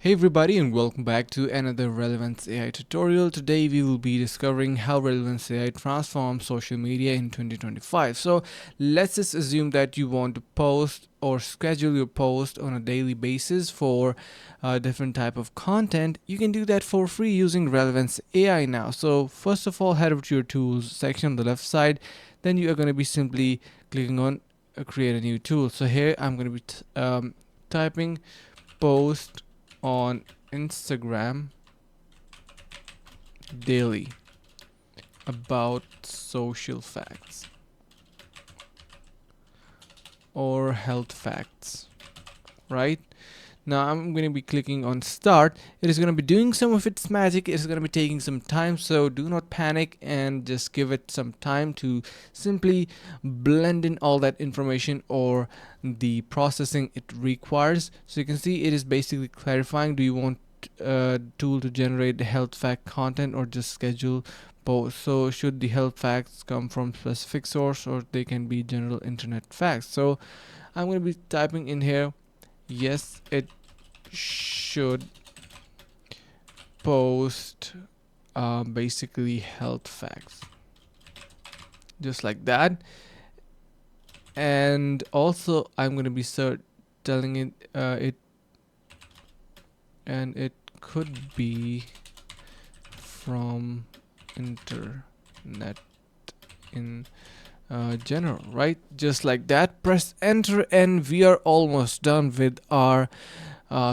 Hey everybody, and welcome back to another Relevance AI tutorial. Today we will be discovering how Relevance AI transforms social media in 2025. So let's just assume that you want to post or schedule your post on a daily basis for different type of content. You can do that for free using Relevance AI now. So first of all, head over to your tools section on the left side. Then you are going to be simply clicking on create a new tool. So here I'm going to be typing post on Instagram daily about social facts or health facts, right? Now I'm going to be clicking on start. It is going to be doing some of its magic. It's going to be taking some time, so do not panic and just give it some time to simply blend in all that information or the processing it requires. So you can see it is basically clarifying, do you want tool to generate the health fact content or just schedule posts? So should the health facts come from specific source or they can be general internet facts? So I'm going to be typing in here, yes, it should post basically health facts, just like that. And also I'm going to be telling it and it could be from internet in general, right? Just like that. Press enter and we are almost done with our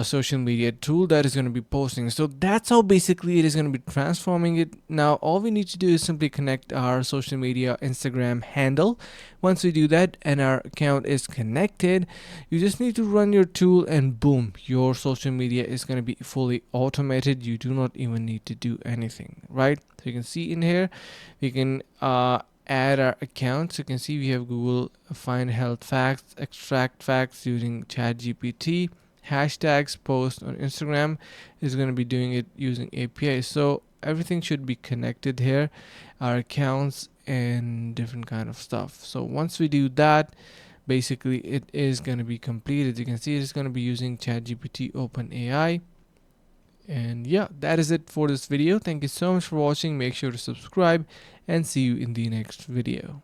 social media tool that is going to be posting. So that's how basically it is going to be transforming it. Now all we need to do is simply connect our social media Instagram handle. Once we do that and our account is connected, you just need to run your tool and boom, your social media is going to be fully automated. You do not even need to do anything, right? So you can see in here we can add our accounts. You can see we have Google find health facts, extract facts using ChatGPT, hashtags, post on Instagram is going to be doing it using API. So everything should be connected here, our accounts and different kind of stuff. So once we do that, basically it is going to be completed. You can see it is going to be using ChatGPT OpenAI. And yeah, that is it for this video. Thank you so much for watching. Make sure to subscribe and see you in the next video.